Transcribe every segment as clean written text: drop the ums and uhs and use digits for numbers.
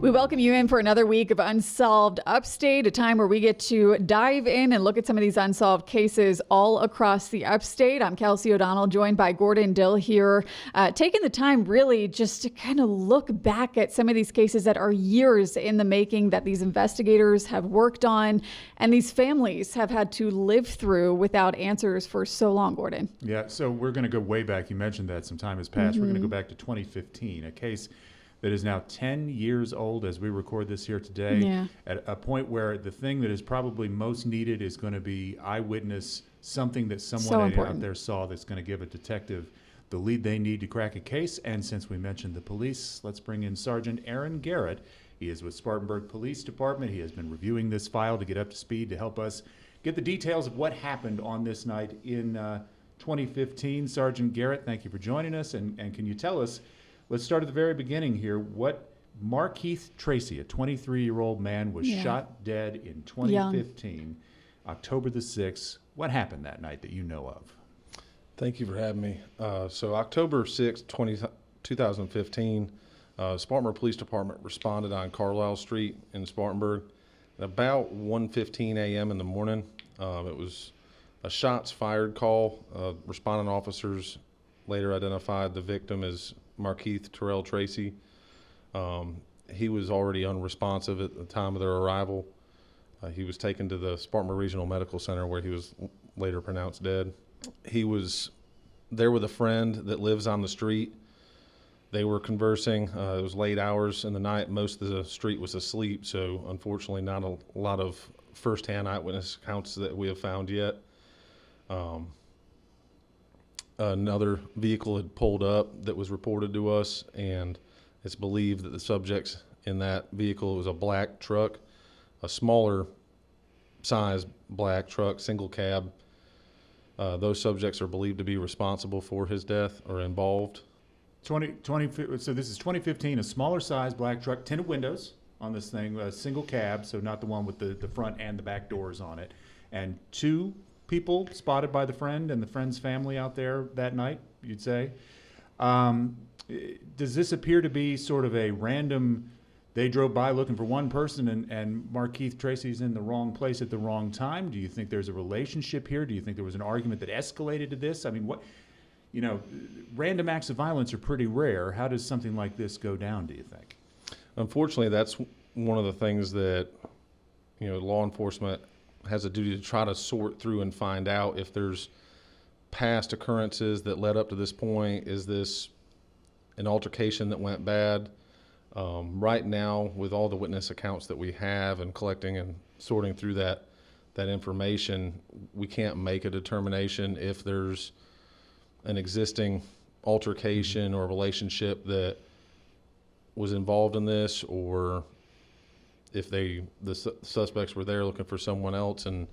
We welcome you in for another week of Unsolved Upstate, a time where we get to dive in and look at some of these unsolved cases all across the upstate. I'm Kelci O'Donnell, joined by Gordon Dill here, taking the time really just to kind of look back at some of these cases that are years in the making, that these investigators have worked on and these families have had to live through without answers for so long, Gordon. Yeah, so we're going to go way back. You mentioned that some time has passed. We're going to go back to 2015, a case that is now 10 years old as we record this here today, at a point where the thing that is probably most needed is going to be eyewitness, something that someone out there saw that's going to give a detective the lead they need to crack a case. And since we mentioned the police, let's bring in Sergeant Aaron Garrett. He is with Spartanburg Police Department. He has been reviewing this file to get up to speed to help us get the details of what happened on this night in 2015. Sergeant Garrett, thank you for joining us. And can you tell us, let's start at the very beginning here, what Markeith Tracy, a 23-year-old man, was shot dead in 2015, October the 6th. What happened that night that you know of? Thank you for having me. So October 6th, 2015, Spartanburg Police Department responded on Carlisle Street in Spartanburg at about 1:15 a.m. in the morning. It was a shots fired call. Responding officers later identified the victim as Markeith Tracy. He was already unresponsive at the time of their arrival. He was taken to the Spartanburg Regional Medical Center where he was later pronounced dead. He was there with a friend that lives on the street. They were conversing. It was late hours in the night. Most of the street was asleep, so unfortunately not a lot of firsthand eyewitness accounts that we have found yet. Another vehicle had pulled up that was reported to us, and it's believed that the subjects in that vehicle was a black truck, a smaller size black truck, single cab. Those subjects are believed to be responsible for his death or involved. So this is 2015, a smaller size black truck, tinted windows on this thing, a single cab, so not the one with the front and the back doors on it, and two people spotted by the friend and the friend's family out there that night, you'd say. Does this appear to be sort of a random, they drove by looking for one person and Markeith Tracy's in the wrong place at the wrong time? Do you think there's a relationship here? Do you think there was an argument that escalated to this? I mean, random acts of violence are pretty rare. How does something like this go down, do you think? Unfortunately, that's one of the things that, law enforcement has a duty to try to sort through and find out if there's past occurrences that led up to this point. Is this an altercation that went bad? Right now, with all the witness accounts that we have and collecting and sorting through that information, we can't make a determination if there's an existing altercation or relationship that was involved in this, or if the suspects were there looking for someone else and,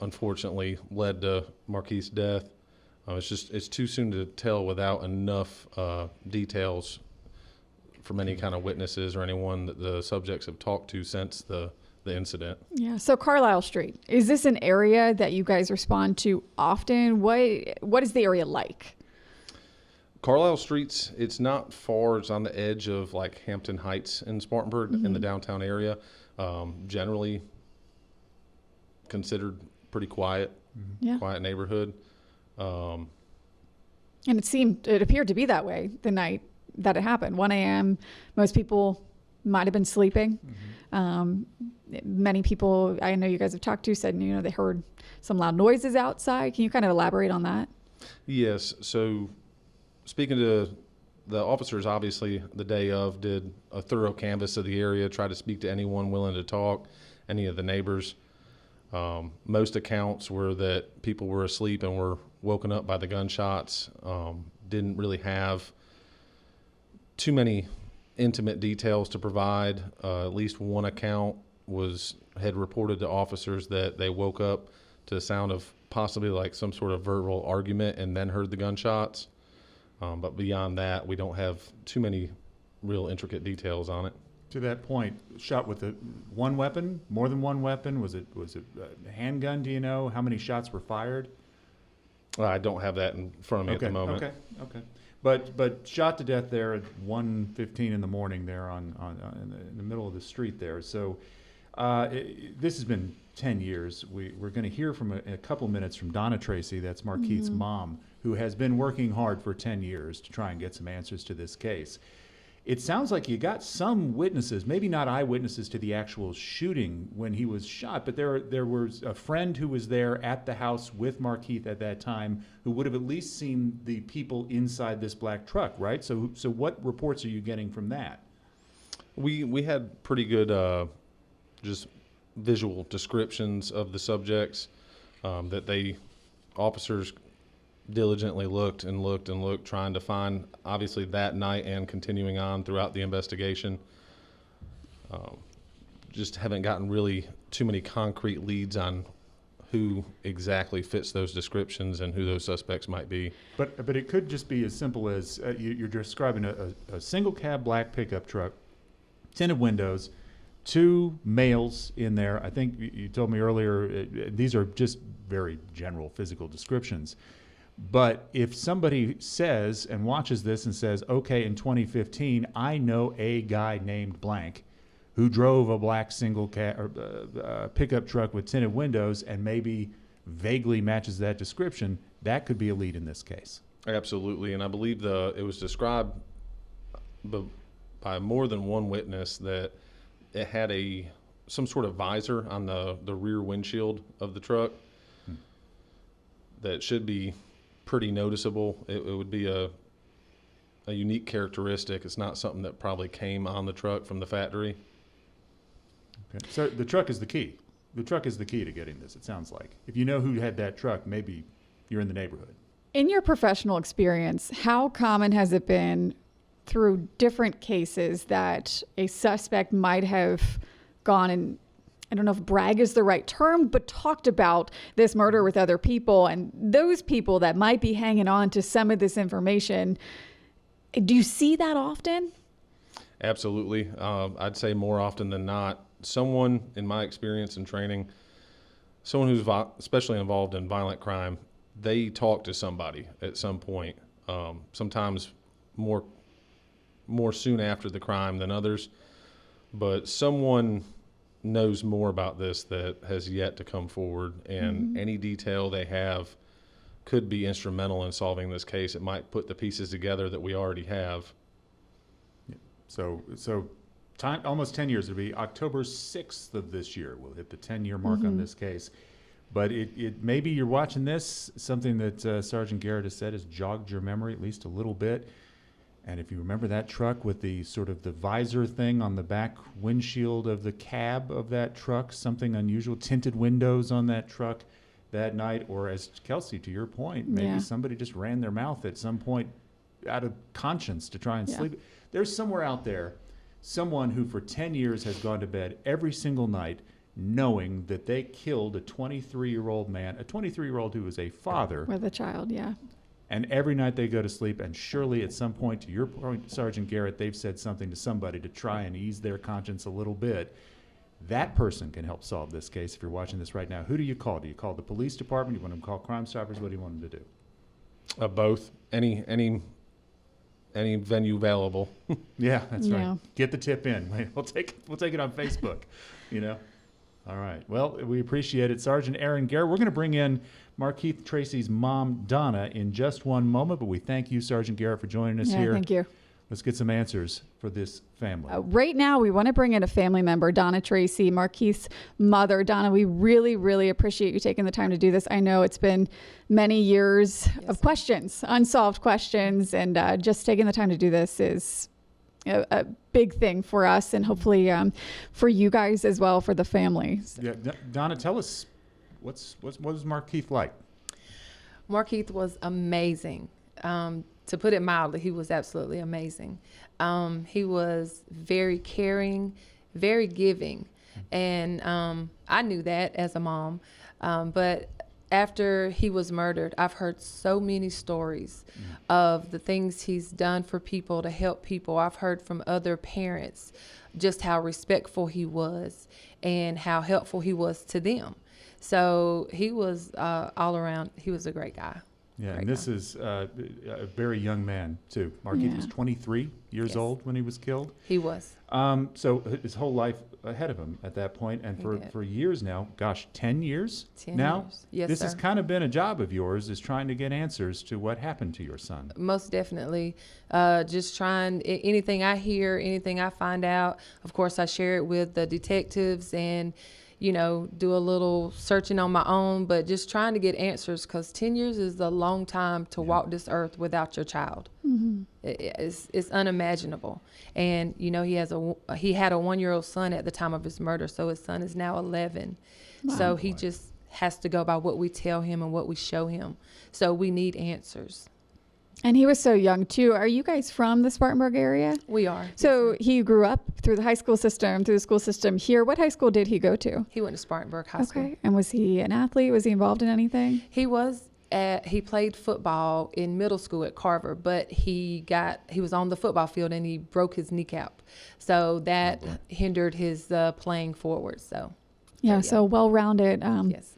unfortunately led to Markeith's death. It's too soon to tell without enough details from any kind of witnesses or anyone that the subjects have talked to since the incident. Yeah. So Carlisle Street, is this an area that you guys respond to often? What is the area like? Carlisle Street's, it's not far. It's on the edge of like Hampton Heights in Spartanburg in the downtown area. Generally considered pretty quiet, quiet neighborhood. And it appeared to be that way the night that it happened. 1 a.m., most people might have been sleeping. Many people I know you guys have talked to said, they heard some loud noises outside. Can you kind of elaborate on that? Yes. So speaking to the officers, obviously the day of did a thorough canvass of the area, tried to speak to anyone willing to talk, any of the neighbors. Most accounts were that people were asleep and were woken up by the gunshots. Didn't really have too many intimate details to provide. At least one account had reported to officers that they woke up to the sound of possibly like some sort of verbal argument and then heard the gunshots. But beyond that, we don't have too many real intricate details on it. To that point, shot with one weapon, more than one weapon? Was it a handgun? Do you know how many shots were fired? I don't have that in front of me at the moment. Okay. But shot to death there at 1:15 in the morning there in the middle of the street there. So this has been 10 years. We're going to hear from a couple minutes from Donna Tracy, that's Markeith's mom, who has been working hard for 10 years to try and get some answers to this case. It sounds like you got some witnesses, maybe not eyewitnesses to the actual shooting when he was shot, but there was a friend who was there at the house with Markeith at that time who would have at least seen the people inside this black truck, right? So what reports are you getting from that? We had pretty good just visual descriptions of the subjects that officers diligently looked, trying to find, obviously, that night and continuing on throughout the investigation. Just haven't gotten really too many concrete leads on who exactly fits those descriptions and who those suspects might be. But it could just be as simple as you're describing a single cab black pickup truck, tinted windows, 2 males in there. I think you told me earlier these are just very general physical descriptions. But if somebody says and watches this and says, okay, in 2015, I know a guy named blank who drove a black single pickup truck with tinted windows and maybe vaguely matches that description, that could be a lead in this case. Absolutely. And I believe it was described by more than one witness that it had some sort of visor on the rear windshield of the truck that should be pretty noticeable. It would be a unique characteristic. It's not something that probably came on the truck from the factory. Okay. So the truck is the key. The truck is the key to getting this, it sounds like. If you know who had that truck, maybe you're in the neighborhood. In your professional experience, how common has it been through different cases that a suspect might have gone and, I don't know if brag is the right term, but talked about this murder with other people, and those people that might be hanging on to some of this information, do you see that often? Absolutely. I'd say more often than not, someone, in my experience and training, someone who's especially involved in violent crime, they talk to somebody at some point, sometimes more soon after the crime than others, but someone knows more about this that has yet to come forward, and any detail they have could be instrumental in solving this case. It might put the pieces together that we already have. So time, almost 10 years. It'll be October 6th of this year. We'll hit the 10-year mark on this case. But it maybe you're watching this, something that Sergeant Garrett has said has jogged your memory at least a little bit. And if you remember that truck with the sort of the visor thing on the back windshield of the cab of that truck, something unusual, tinted windows on that truck that night, or as Kelci, to your point, maybe somebody just ran their mouth at some point out of conscience to try and sleep. There's somewhere out there, someone who for 10 years has gone to bed every single night knowing that they killed a 23-year-old man, a 23-year-old who was a father. With a child, And every night they go to sleep, and surely at some point, to your point, Sergeant Garrett, they've said something to somebody to try and ease their conscience a little bit. That person can help solve this case. If you're watching this right now, who do you call? Do you call the police department? Do you want them to call Crime Stoppers? What do you want them to do? Both. Any venue available. Yeah, that's right. Get the tip in. We'll take it on Facebook. All right. Well, we appreciate it, Sergeant Aaron Garrett. We're going to bring in Markeith Tracy's mom, Donna, in just one moment, but we thank you, Sergeant Garrett, for joining us here. Thank you. Let's get some answers for this family. Right now, we want to bring in a family member, Donna Tracy, Markeith's mother. Donna, we really, really appreciate you taking the time to do this. I know it's been many years of questions, unsolved questions, and just taking the time to do this is a big thing for us, and hopefully for you guys as well, for the family. Yeah, Donna, tell us, what was Markeith like? Markeith was amazing. To put it mildly, he was absolutely amazing. He was very caring, very giving, and I knew that as a mom. But after he was murdered, I've heard so many stories of the things he's done for people to help people. I've heard from other parents just how respectful he was and how helpful he was to them. So he was all around, he was a great guy. Yeah, Great and this guy. is a very young man, too. Markeith was 23 years Yes. old when he was killed. He was. So his whole life ahead of him at that point, and He for, did. for years now, gosh, 10 years 10 now? years. Yes, This sir. has kind of been a job of yours, is trying to get answers to what happened to your son. Most definitely. Just trying anything I hear, anything I find out. Of course, I share it with the detectives and, do a little searching on my own, but just trying to get answers, because 10 years is a long time to walk this earth without your child. It's unimaginable. And, he had a 1-year-old son at the time of his murder, so his son is now 11. So he just has to go by what we tell him and what we show him. So we need answers. And he was so young, too. Are you guys from the Spartanburg area? We are. So he grew up through the school system here. What high school did he go to? He went to Spartanburg High School. Okay. And was he an athlete? Was he involved in anything? He played football in middle school at Carver, but he was on the football field and he broke his kneecap. So that hindered his playing forward. So So well-rounded. yes.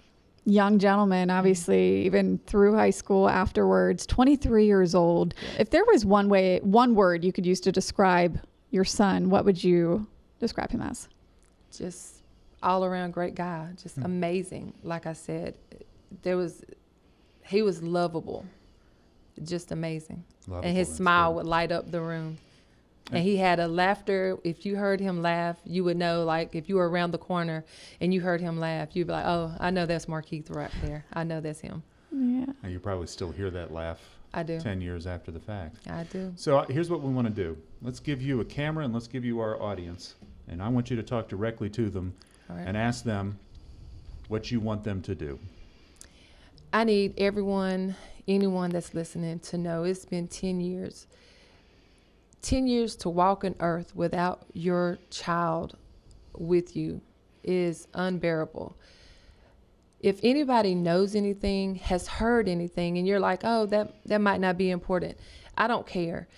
Young gentleman, obviously, even through high school afterwards, 23 years old. If there was one word you could use to describe your son, what would you describe him as? Just all around great guy, just amazing. Like I said, he was lovable, just amazing. Lovable, And his that's smile good. would light up the room. And he had a laughter. If you heard him laugh, you would know, like if you were around the corner and you heard him laugh, you'd be like, oh, I know that's Markeith right there. I know that's him. Yeah. And you probably still hear that laugh I do. 10 years after the fact. I do. So here's what we want to do. Let's give you a camera and let's give you our audience. And I want you to talk directly to them All right. and ask them what you want them to do. I need anyone that's listening to know it's been 10 years. 10 years to walk on earth without your child with you is unbearable. If anybody knows anything, has heard anything, and you're like, oh, that might not be important, I don't care.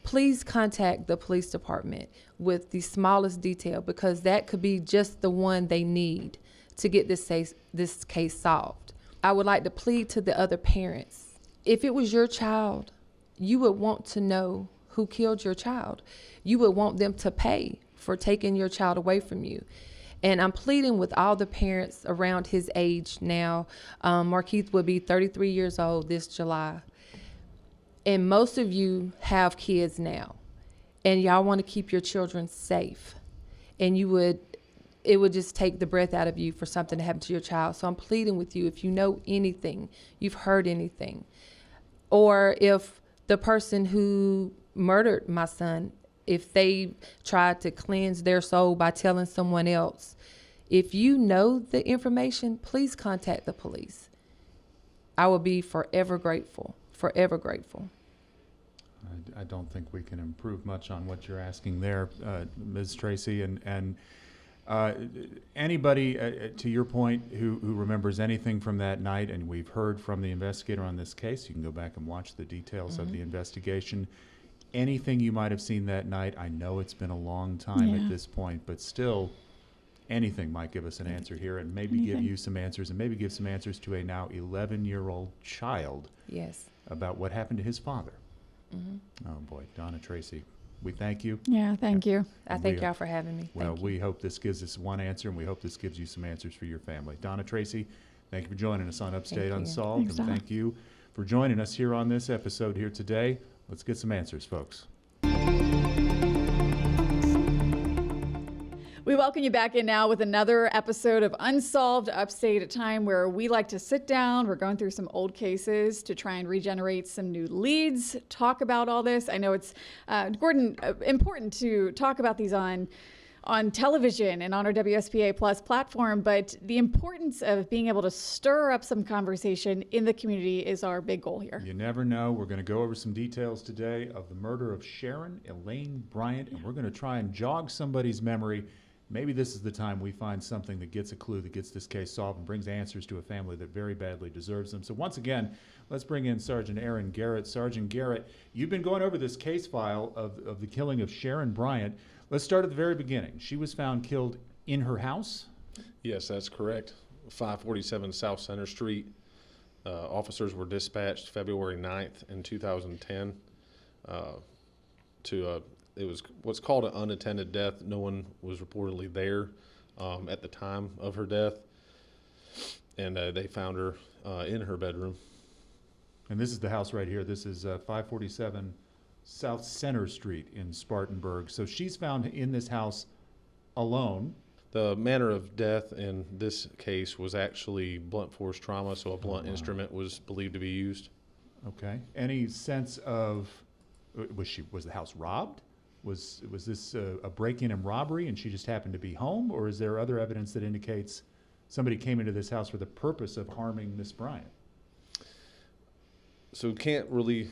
Please contact the police department with the smallest detail, because that could be just the one they need to get this case solved. I would like to plead to the other parents. If it was your child, you would want to know who killed your child. You would want them to pay for taking your child away from you. And I'm pleading with all the parents around his age now. Markeith will be 33 years old this July. And most of you have kids now. And y'all want to keep your children safe. And it would just take the breath out of you for something to happen to your child. So I'm pleading with you, if you know anything, you've heard anything, or if the person who murdered my son, if they tried to cleanse their soul by telling someone else, if you know the information, please contact the police. I will be forever grateful, forever grateful. I don't think we can improve much on what you're asking there, Ms. Tracy. And anybody, to your point, who remembers anything from that night, and we've heard from the investigator on this case, you can go back and watch the details of the investigation. Anything you might have seen that night, I know it's been a long time at this point, but still, anything might give us an answer here, and maybe give you some answers, and maybe give some answers to a now 11-year-old child Yes. about what happened to his father. Oh boy, Donna Tracy, we thank you. Yeah, thank you. I thank y'all for having me. Well, Thank you. we hope this gives us one answer, and we hope this gives you some answers for your family. Donna Tracy, thank you for joining us on Upstate you. Unsolved, Thanks, and Donna. thank you for joining us here on this episode here today. Let's get some answers, folks. We welcome you back in now with another episode of Unsolved Upstate, a time where we like to sit down. We're going through some old cases to try and regenerate some new leads, talk about all this. I know it's, Gordon, important to talk about these on television and on our WSPA Plus platform, but the importance of being able to stir up some conversation in the community is our big goal here. You never know. We're going to go over some details today of the murder of Sharon Elaine Bryant, and we're going to try and jog somebody's memory. Maybe this is the time we find something that gets a clue, that gets this case solved and brings answers to a family that very badly deserves them. So once again, let's bring in Sergeant Aaron Garrett. Sergeant Garrett, you've been going over this case file of the killing of Sharon Bryant. Let's start at the very beginning. She was found killed in her house? Yes, that's correct. 547 South Center Street. Officers were dispatched February 9th in 2010 it was what's called an unattended death. No one was reportedly there at the time of her death, and they found her in her bedroom. And this is the house right here. This is 547 South Center Street in Spartanburg. So she's found in this house alone. The manner of death in this case was actually blunt force trauma, so a blunt instrument was believed to be used. Okay. Any sense of was the house robbed? Was this a break-in and robbery, and she just happened to be home, or is there other evidence that indicates somebody came into this house for the purpose of harming Miss Bryant? So can't really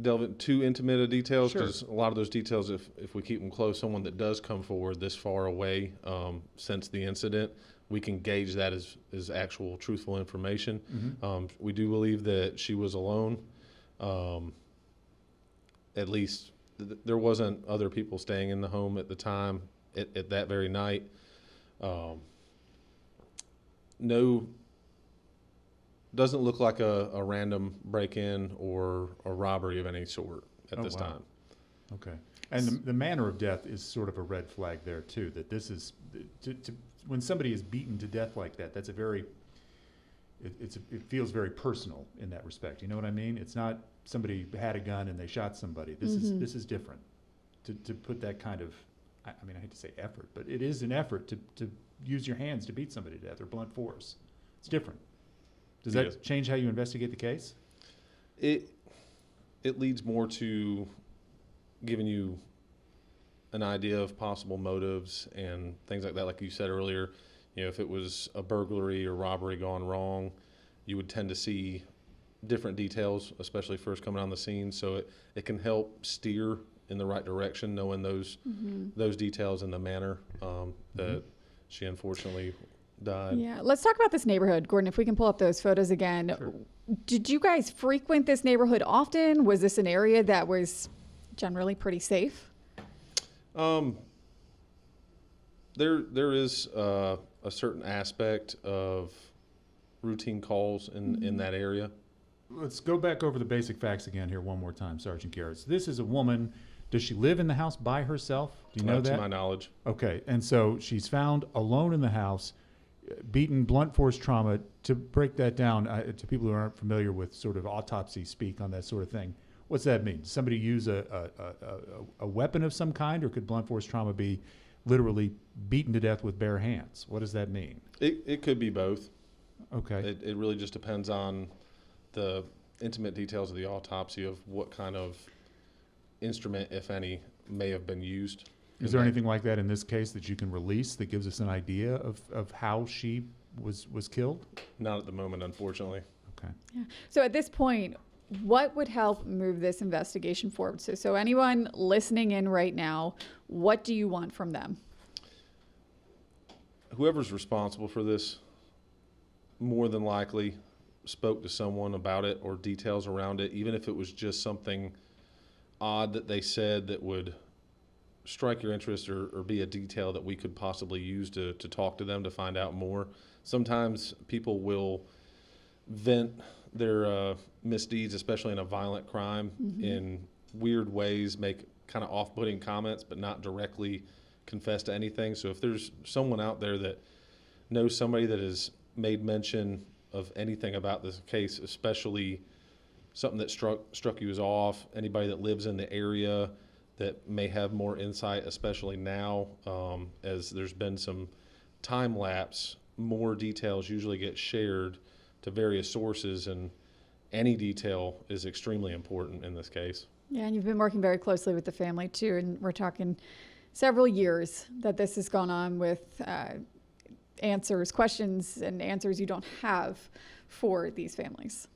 delve into too intimate of details, because Sure. a lot of those details, if we keep them close, someone that does come forward this far away since the incident, we can gauge that as actual truthful information. Mm-hmm. We do believe that she was alone. At least there wasn't other people staying in the home at the time at that very night. No, doesn't look like a random break-in or a robbery of any sort at this time. Okay. And the manner of death is sort of a red flag there too, that this is, when somebody is beaten to death like that, that's a very, it feels very personal in that respect. You know what I mean? It's not somebody had a gun and they shot somebody. This is different. To put that kind of, I mean, I hate to say effort, but it is an effort to use your hands to beat somebody to death or blunt force. It's different. Does that change how you investigate the case? It leads more to giving you an idea of possible motives and things like that. Like you said earlier, if it was a burglary or robbery gone wrong, you would tend to see different details, especially first coming on the scene. So it can help steer in the right direction, knowing those details and the manner that she unfortunately died. Yeah, let's talk about this neighborhood, Gordon. If we can pull up those photos again. Sure. Did you guys frequent this neighborhood often? Was this an area that was generally pretty safe? There is a certain aspect of routine calls in that area. Let's go back over the basic facts again here one more time, Sergeant Garrett. This is a woman. Does she live in the house by herself? Do you know that? To my knowledge. Okay, and so she's found alone in the house, beaten, blunt force trauma. To break that down to people who aren't familiar with sort of autopsy speak on that sort of thing, what's that mean? Does somebody use a weapon of some kind, or could blunt force trauma be literally beaten to death with bare hands? What does that mean? It could be both. Okay. It really just depends on the intimate details of the autopsy of what kind of instrument, if any, may have been used. Is there anything like that in this case that you can release that gives us an idea of how she was killed? Not at the moment, unfortunately. Okay. Yeah. So at this point, what would help move this investigation forward? So anyone listening in right now, what do you want from them? Whoever's responsible for this more than likely spoke to someone about it or details around it, even if it was just something odd that they said that would strike your interest or be a detail that we could possibly use to talk to them to find out more. Sometimes people will vent their misdeeds, especially in a violent crime, in weird ways, make kind of off-putting comments, but not directly confess to anything. So if there's someone out there that knows somebody that has made mention of anything about this case, especially something that struck you as off, anybody that lives in the area that may have more insight, especially now, as there's been some time lapse, more details usually get shared to various sources, and any detail is extremely important in this case. Yeah, and you've been working very closely with the family too, and we're talking several years that this has gone on with questions and answers you don't have for these families.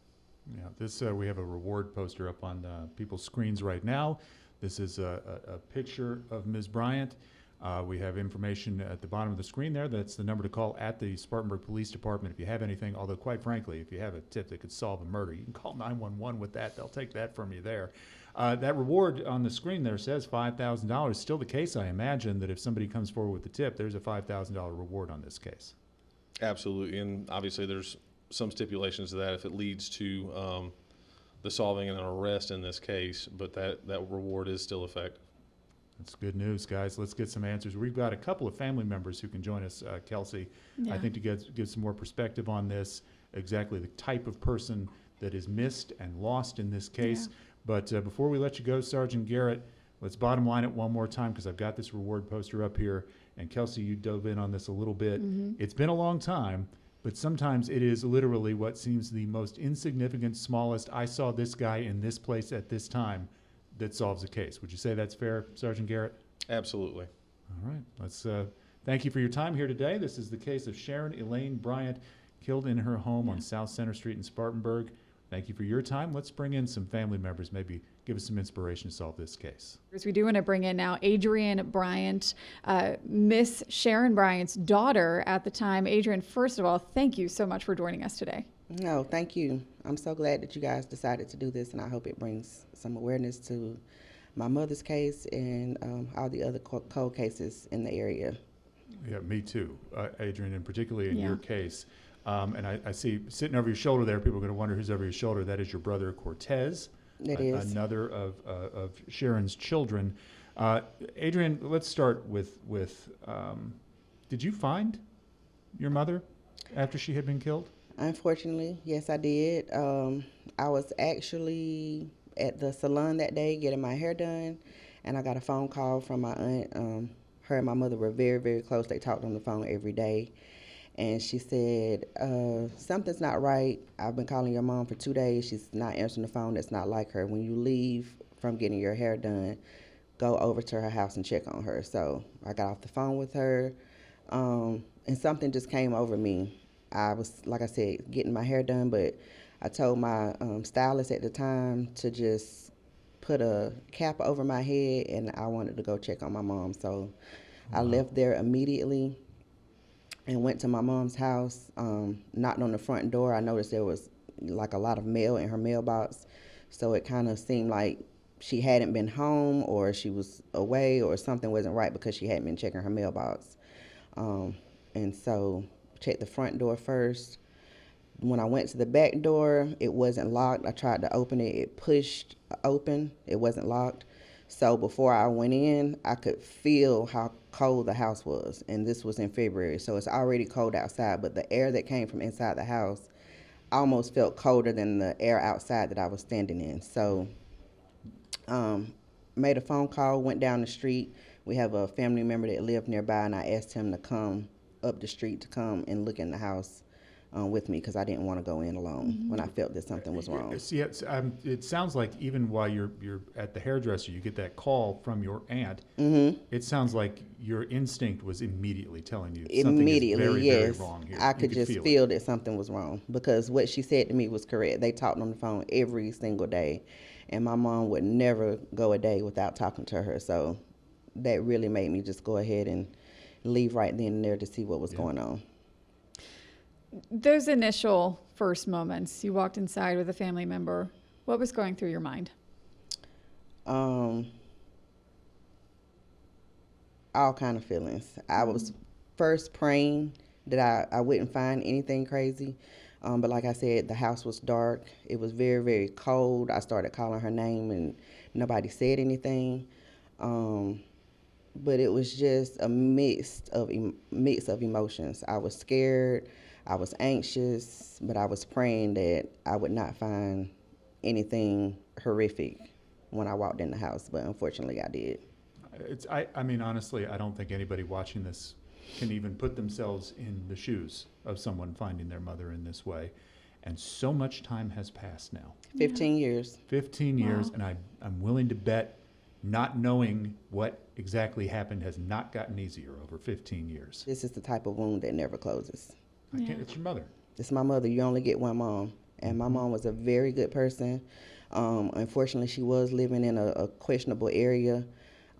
Yeah, this we have a reward poster up on people's screens right now. This is a picture of Ms. Bryant. We have information at the bottom of the screen there. That's the number to call at the Spartanburg Police Department if you have anything. Although, quite frankly, if you have a tip that could solve a murder, you can call 911 with that. They'll take that from you there. That reward on the screen there says $5,000. Still the case, I imagine, that if somebody comes forward with the tip, there's a $5,000 reward on this case. Absolutely, and obviously there's some stipulations to that if it leads to the solving and an arrest in this case, but that reward is still effective. That's good news, guys. Let's get some answers. We've got a couple of family members who can join us, Kelci, I think, to give some more perspective on this, exactly the type of person that is missed and lost in this case. But before we let you go, Sergeant Garrett, let's bottom line it one more time, because I've got this reward poster up here. And Kelci, you dove in on this a little bit. It's been a long time, but sometimes it is literally what seems the most insignificant, smallest, I saw this guy in this place at this time, that solves a case. Would you say that's fair, Sergeant Garrett? Absolutely. All right. Let's thank you for your time here today. This is the case of Sharon Elaine Bryant, killed in her home on South Center Street in Spartanburg. Thank you for your time. Let's bring in some family members, maybe give us some inspiration to solve this case. We do want to bring in now Adrian Bryant, Miss Sharon Bryant's daughter at the time. Adrian, first of all, thank you so much for joining us today. No, thank you. I'm so glad that you guys decided to do this, and I hope it brings some awareness to my mother's case and all the other cold cases in the area. Yeah, me too, Adrian, and particularly in your case. And I see sitting over your shoulder there, people are going to wonder who's over your shoulder. That is your brother, Cortez. That is. Another of Sharon's children. Adrian, let's start with did you find your mother after she had been killed? Unfortunately, yes, I did. I was actually at the salon that day getting my hair done, and I got a phone call from my aunt. Her and my mother were very, very close. They talked on the phone every day. And she said, something's not right. I've been calling your mom for 2 days. She's not answering the phone. That's not like her. When you leave from getting your hair done, go over to her house and check on her. So I got off the phone with her, and something just came over me. I was, like I said, getting my hair done, but I told my stylist at the time to just put a cap over my head, and I wanted to go check on my mom. So I left there immediately and went to my mom's house, knocked on the front door. I noticed there was like a lot of mail in her mailbox, so it kind of seemed like she hadn't been home, or she was away, or something wasn't right because she hadn't been checking her mailbox. And so checked the front door first. When I went to the back door, it wasn't locked. I tried to open it. It pushed open. It wasn't locked. So before I went in, I could feel how cold the house was. And this was in February, so it's already cold outside. But the air that came from inside the house almost felt colder than the air outside that I was standing in. So made a phone call, went down the street. We have a family member that lived nearby, and I asked him to come up the street to come and look in the house with me, because I didn't want to go in alone when I felt that something was wrong. See, it sounds like even while you're at the hairdresser, you get that call from your aunt. It sounds like your instinct was immediately telling you something is very, very wrong here. I could just feel that something was wrong, because what she said to me was correct. They talked on the phone every single day, and my mom would never go a day without talking to her. So that really made me just go ahead and leave right then and there to see what was going on. Those initial first moments, you walked inside with a family member. What was going through your mind? All kind of feelings. I was first praying that I wouldn't find anything crazy. But like I said, the house was dark. It was very, very cold. I started calling her name and nobody said anything. But it was just a mix of emotions. I was scared. I was anxious, but I was praying that I would not find anything horrific when I walked in the house, but unfortunately I did. I mean, honestly, I don't think anybody watching this can even put themselves in the shoes of someone finding their mother in this way. And so much time has passed now. 15 years. 15 years, and I'm willing to bet not knowing what exactly happened has not gotten easier over 15 years. This is the type of wound that never closes. It's your mother. It's my mother. You only get one mom. And my mom was a very good person. Unfortunately, she was living in a questionable area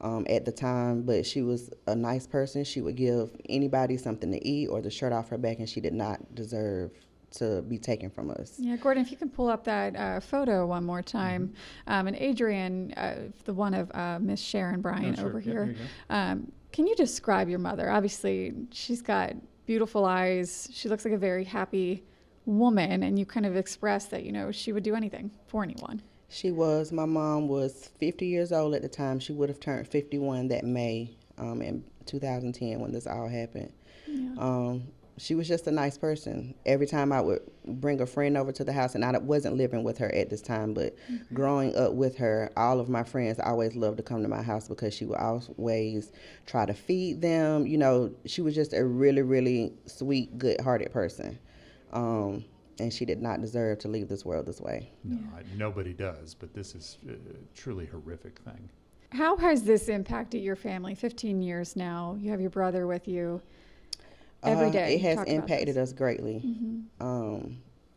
at the time, but she was a nice person. She would give anybody something to eat or the shirt off her back, and she did not deserve to be taken from us. Yeah, Gordon, if you can pull up that photo one more time. And Adrian, the one of Miss Sharon Bryant over here. Can you describe your mother? Obviously, she's got beautiful eyes. She looks like a very happy woman, and you kind of expressed that, she would do anything for anyone. She was. My mom was 50 years old at the time. She would have turned 51 that May in 2010 when this all happened. Yeah. She was just a nice person. Every time I would bring a friend over to the house, and I wasn't living with her at this time, but growing up with her, all of my friends always loved to come to my house because she would always try to feed them. She was just a really, really sweet, good-hearted person. And she did not deserve to leave this world this way. No, nobody does, but this is a truly horrific thing. How has this impacted your family? 15 years now. You have your brother with you. Every day. It has impacted us greatly. Mm-hmm.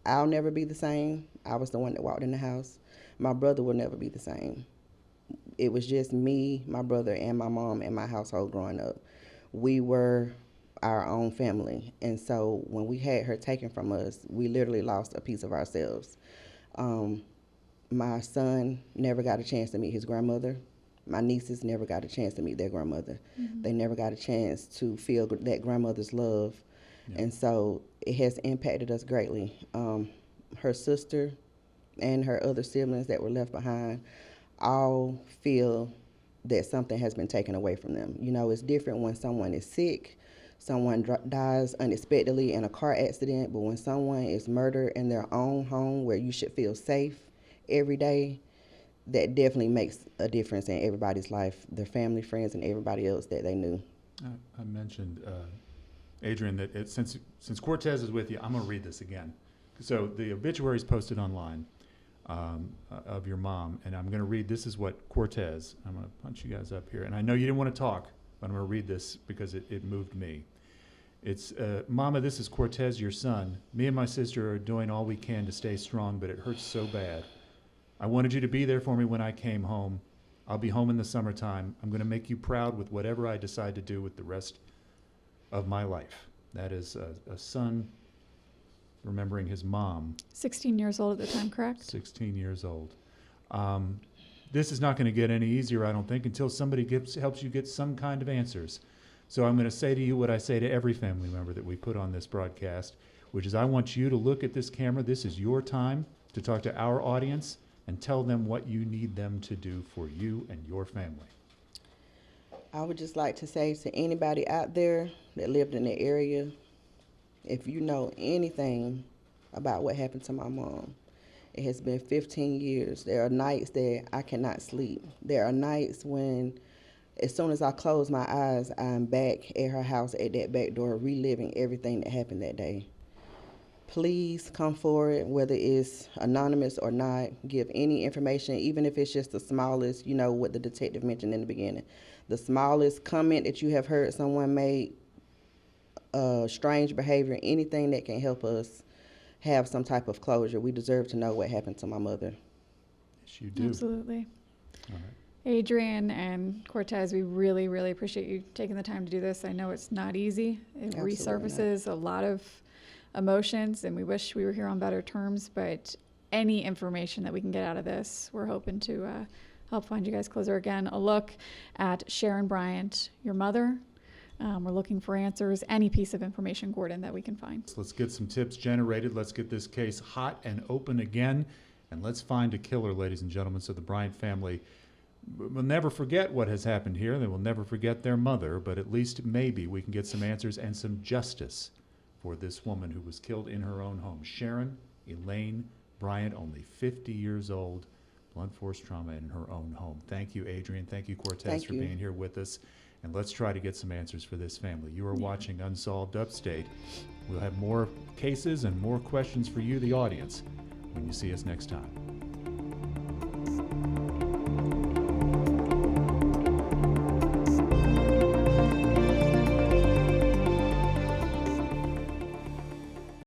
I'll never be the same. I was the one that walked in the house. My brother will never be the same. It was just me, my brother, and my mom in my household growing up. We were our own family. And so when we had her taken from us, we literally lost a piece of ourselves. My son never got a chance to meet his grandmother. My nieces never got a chance to meet their grandmother. Mm-hmm. They never got a chance to feel that grandmother's love. Yeah. And so it has impacted us greatly. Her sister and her other siblings that were left behind all feel that something has been taken away from them. It's different when someone is sick, someone dies unexpectedly in a car accident, but when someone is murdered in their own home where you should feel safe every day, that definitely makes a difference in everybody's life, their family, friends, and everybody else that they knew. I mentioned, Adrian, that since Cortez is with you, I'm going to read this again. So the obituary is posted online of your mom, and I'm going to read, this is what Cortez, I'm going to punch you guys up here, and I know you didn't want to talk, but I'm going to read this because it moved me. It's, Mama, this is Cortez, your son. Me and my sister are doing all we can to stay strong, but it hurts so bad. I wanted you to be there for me when I came home. I'll be home in the summertime. I'm going to make you proud with whatever I decide to do with the rest of my life. That is a son remembering his mom. 16 years old at the time, correct? 16 years old. This is not going to get any easier, I don't think, until somebody helps you get some kind of answers. So I'm going to say to you what I say to every family member that we put on this broadcast, which is I want you to look at this camera. This is your time to talk to our audience and tell them what you need them to do for you and your family. I would just like to say to anybody out there that lived in the area, if you know anything about what happened to my mom, it has been 15 years. There are nights that I cannot sleep. There are nights when, as soon as I close my eyes, I'm back at her house at that back door reliving everything that happened that day. Please come forward, whether it's anonymous or not. Give any information, even if it's just the smallest, what the detective mentioned in the beginning. The smallest comment that you have heard someone make, strange behavior, anything that can help us have some type of closure. We deserve to know what happened to my mother. Yes, you do. Absolutely. All right. Adrian and Cortez, we really, really appreciate you taking the time to do this. I know it's not easy. It resurfaces a lot of emotions, and we wish we were here on better terms, but any information that we can get out of this, we're hoping to help find you guys closer. Again, a look at Sharon Bryant, your mother. We're looking for answers, any piece of information, Gordon, that we can find. So let's get some tips generated. Let's get this case hot and open again, and let's find a killer, ladies and gentlemen, so the Bryant family will never forget what has happened here. They will never forget their mother, but at least maybe we can get some answers and some justice for this woman who was killed in her own home. Sharon Elaine Bryant, only 50 years old, blunt force trauma in her own home. Thank you, Adrian. Thank you, Cortez, for being here with us. And let's try to get some answers for this family. You are watching Unsolved Upstate. We'll have more cases and more questions for you, the audience, when you see us next time.